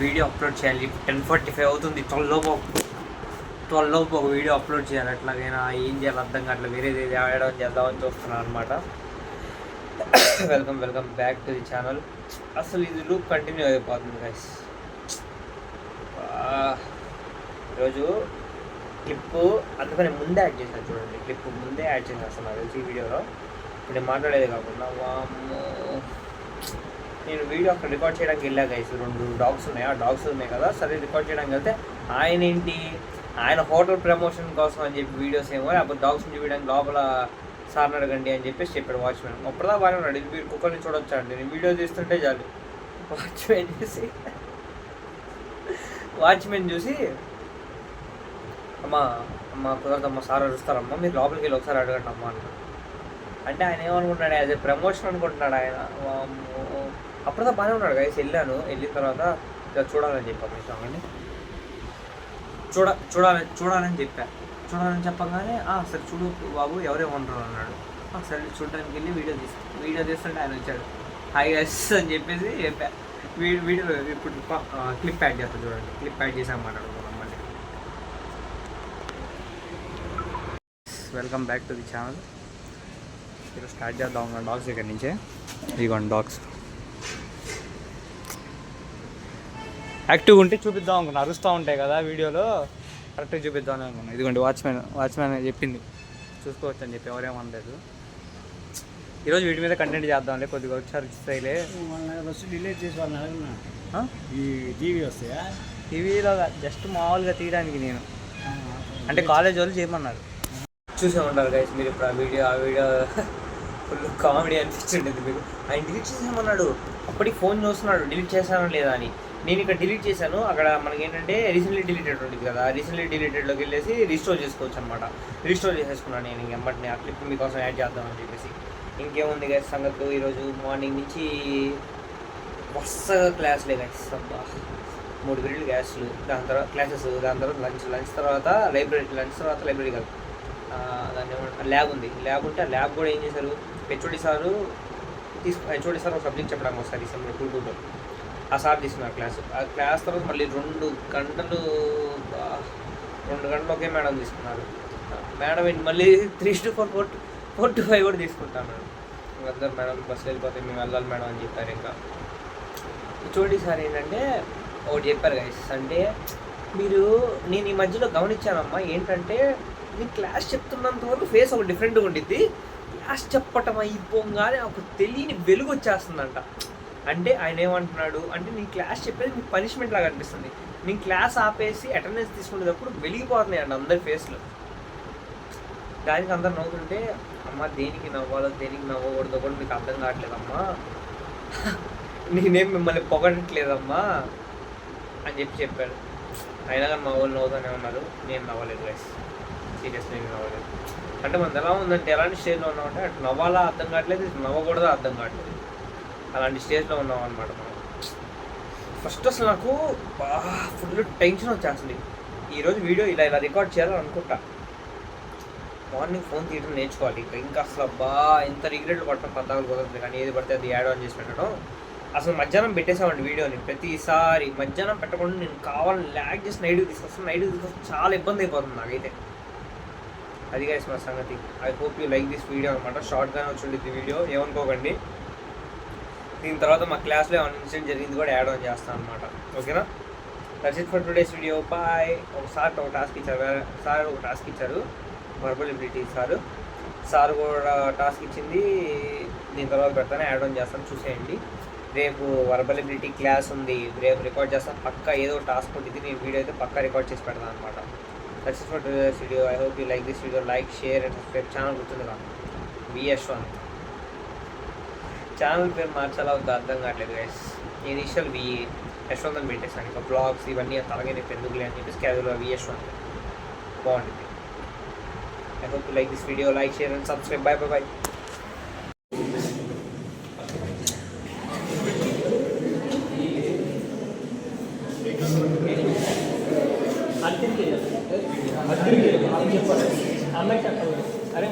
Video upload చేయాలి. 10:45 అవుతుంది. 12 లోపు ఒక వీడియో అప్లోడ్ చేయాలి. ఎట్లాగైనా ఏం చేయాలి అర్థం కావట్లేదు. వేరేది ఆడడం చేద్దామని చూస్తున్నాను అనమాట. Welcome back to the channel. అసలు ఇది లూప్ కంటిన్యూ అయిపోతుంది గైస్. ఈరోజు క్లిప్పు అందుకని ముందే యాడ్ చేశాను చూడండి. క్లిప్పు ముందే యాడ్ చేసేస్తాను నాకు తెలిసి ఈ వీడియోలో. ఇప్పుడు నేను మాట్లాడేది కాకుండా నేను వీడియో అక్కడ రికార్డ్ చేయడానికి వెళ్ళా గైస్. 2 డాగ్స్ ఉన్నాయి. ఆ డాగ్స్ ఉన్నాయి కదా, సరే రికార్డ్ చేయడానికి వెళ్తే ఆయన హోటల్ ప్రమోషన్ కోసం అని చెప్పి వీడియోస్ ఏమో అప్పుడు డాగ్స్ని చూపించడానికి లోపల సార్ని అడగండి అని చెప్పేసి చెప్పాడు వాచ్మెన్. అప్పుడుదా బాగానే ఉన్నాడు. ఇది మీరు కుక్కర్ని చూడొచ్చా అండి, నేను వీడియో తీస్తుంటే చాలు. వాచ్మెన్ చూసి అమ్మ కుదరదమ్మా, సార్ అరుస్తారమ్మా, మీరు లోపలికి వెళ్ళి ఒకసారి అడగండి అమ్మ అన్న. అంటే ఆయన ఏమనుకుంటున్నాడు, యాజ్ ఏ ప్రమోషన్ అనుకుంటున్నాడు ఆయన. అప్పుడుదా బాగానే ఉన్నాడు గైస్. వెళ్ళిన తర్వాత చూడాలని చెప్పాను మీ సాంగ్ని చూడాలని చెప్పగానే సరే చూడు బాబు ఎవరే ఉండరు అన్నాడు. సరే చూడడానికి వెళ్ళి వీడియో తీస్తుంటే ఆయన వచ్చాడు. హాయ్ గైస్ అని చెప్పేసి చెప్పా. వీడియో ఇప్పుడు క్లిప్ యాడ్ చేస్తాను చూడండి. క్లిప్ యాడ్ చేసాం మాట్లాడుకున్నాం మళ్ళీ. Welcome back to the channel. ఇప్పుడు స్టార్ట్ చేద్దాం డాగ్స్ దగ్గర నుంచే. ఇదిగోండి డాగ్స్ యాక్టివ్గా ఉంటే చూపిద్దాం అనుకున్నా. అరుస్తూ ఉంటాయి కదా వీడియోలో, కరెక్ట్గా చూపిద్దాం అనుకున్నా. ఇదిగోండి వాచ్మెన్ చెప్పింది చూసుకోవచ్చు అని చెప్పి ఎవరేమనలేదు. ఈరోజు వీటి మీద కంటెంట్ చేద్దాంలే, కొద్దిగా వచ్చారు స్థాయిలే. డిలీట్ చేసి వాళ్ళని అడుగున్నా ఈ టీవీ వస్తాయా? టీవీలో జస్ట్ మామూలుగా తీయడానికి నేను అంటే కాలేజ్ వాళ్ళు చేయమన్నారు. చూసే ఉంటారు గైస్ మీరు ఇప్పుడు ఆ వీడియో ఫుల్ కామెడీ అనిపించింది మీకు. ఆయన డిలీట్ చేసామన్నాడు. అప్పటికి ఫోన్ చూస్తున్నాడు డిలీట్ చేశానో లేదా అని. నేను ఇక్కడ డిలీట్ చేశాను. అక్కడ మనకి ఏంటంటే రీసెంట్లీ డిలీటెడ్ ఉంటుంది కదా, రీసెంట్లీ డిలీటెడ్లోకి వెళ్ళేసి రీస్టోర్ చేసుకోవచ్చు అనమాట. రీస్టోర్ చేసేసుకున్నాను నేను వెంబడిని. ఆ క్లిప్ మీకోసం యాడ్ చేద్దామని చెప్పేసి. ఇంకేముంది గైస్ సంగతులు. ఈరోజు మార్నింగ్ నుంచి వరుసగా క్లాసులే గైస్. 3 పీరియడ్లు క్లాసులు, దాని తర్వాత క్లాసెస్, దాని తర్వాత లంచ్ తర్వాత లైబ్రరీ కాదు, దాన్ని ల్యాబ్ ఉంది. ల్యాబ్ ఉంటే ఆ ల్యాబ్ కూడా ఏం చేశారు, హెచ్ఓడి సార్ ఒక సబ్జెక్ట్ చెప్పడానికి వస్తారు డిసెంబర్ 2 ఆ సార్ తీసుకున్నారు క్లాసు. ఆ క్లాస్ తర్వాత మళ్ళీ 2 గంటలు ఒకే మేడం తీసుకున్నారు. మేడం మళ్ళీ 3 to 4 to 5 కూడా తీసుకుంటాను. అందరు మేడం బస్సులో వెళ్ళిపోతే మేము వెళ్ళాలి మేడం అని చెప్పారు. ఇంకా హెచ్ఓడి సార్ ఏంటంటే ఒకటి చెప్పారు గైస్, అంటే నేను ఈ మధ్యలో గమనించానమ్మా ఏంటంటే నీ క్లాస్ చెప్తున్నంత వరకు ఫేస్ ఒక డిఫరెంట్గా ఉండిద్ది, క్లాస్ చెప్పటం అయిపోగానే ఒక తెలియని వెలుగు వచ్చేస్తుందంట. అంటే ఆయన ఏమంటున్నాడు అంటే నీ క్లాస్ చెప్పేది మీకు పనిష్మెంట్ లాగా అనిపిస్తుంది. నేను క్లాస్ ఆపేసి అటెండెన్స్ తీసుకునేటప్పుడు వెలిగిపోతున్నాయి అండి అందరి ఫేస్లో. దానికి అందరు నవ్వుతుంటే అమ్మ దేనికి నవ్వాలో దేనికి నవ్వకూడదో కూడా మీకు అర్థం కావట్లేదమ్మా, నేనేం మిమ్మల్ని పొగడట్లేదమ్మా అని చెప్పాడు. అయినా కానీ మా వాళ్ళు నవ్వుతూనే ఉన్నారు. నేను నవ్వలేదు గైస్, సీరియస్లీ నేను నవ్వలేదు. అంటే మనది ఎలా ఉందంటే ఎలాంటి స్టేజ్లో ఉన్నామంటే అటు నవ్వాలా అర్థం కావట్లేదు, ఇటు నవ్వకూడదో అర్థం కావట్లేదు, అలాంటి స్టేజ్లో ఉన్నాం అనమాట మనం. ఫస్ట్ అసలు నాకు ఫుల్ టెన్షన్ వచ్చేస్తుంది. ఈరోజు వీడియో ఇలా రికార్డ్ చేయాలని అనుకుంటా. మార్నింగ్ ఫోన్ తీయడం నేర్చుకోవాలి. ఇంకా అసలు ఎంత రిగ్రెట్లు పట్టడం పద్దాలు కుదరదు. కానీ ఏది పడితే అది యాడ్ ఆన్ చేసి పెట్టడం. అసలు మధ్యాహ్నం పెట్టేసామండి వీడియోని. ప్రతిసారి మధ్యాహ్నం పెట్టకుండా నేను కావాలని ల్యాగ్ చేసి నైట్కి తీసుకొస్తాను. చాలా ఇబ్బంది అయిపోతుంది నాకైతే. అది గైస్ మా సంగతి. I hope you like this video అనమాట. షార్ట్గానే వచ్చింది వీడియో, ఏమనుకోకండి. దీని తర్వాత మా క్లాస్లో ఏమైనా ఇన్సిడెంట్ జరిగింది కూడా యాడ్ ఆన్ చేస్తాను అనమాట. ఓకేనా? That's it for today's video. Bye. ఒకసారి ఒక టాస్క్ ఇచ్చారు వర్బల్ ఎబిలిటీ సార్ కూడా టాస్క్ ఇచ్చింది. దీని తర్వాత పెడతాను, యాడ్ ఆన్ చేస్తాను, చూసేయండి. రేపు వర్బల్ ఎబిలిటీ క్లాస్ ఉంది, రేపు రికార్డ్ చేస్తాను పక్కా. ఏదో టాస్క్ ఉంటుంది, నేను వీడియో అయితే పక్కా రికార్డ్ చేసి పెడతాను అనమాట. That's it for today's video. I hope you like this video. Like, share and subscribe. Channel గుర్తుంది కదా, VS1. ఛానల్ పేరు మార్చాలా వద్దా అర్థం కావట్లేదు గైస్. ఇనిషియల్ యశ్వంత్ అని పెట్టేసాను. ఇంకా బ్లాగ్స్ ఇవన్నీ అలాగే రేపు ఎందుకులే అని చెప్పేసి క్యాజువల్గా VS1 బాగుంటుంది. I hope you like this video. Like, share and subscribe. Bye. అరే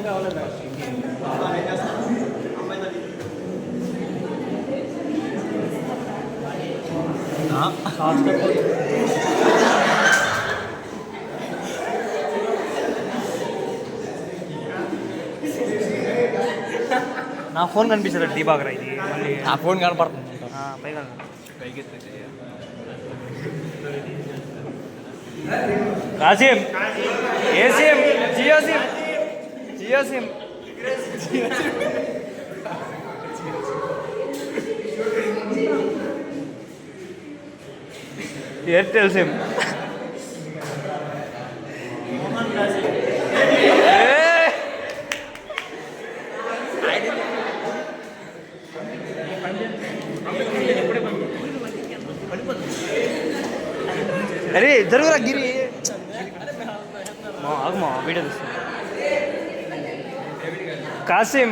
నా ఫోన్ కనిపిస్తుంది దీపాకర్ ఇది మళ్ళీ నా ఫోన్ కనపడుతుంది పైగా కాసిం ఏ sim Jio sim Jio sim Airtel sim అరే జరుగురా గిరి ఆగమా వీడియో తీస్తా కాసిం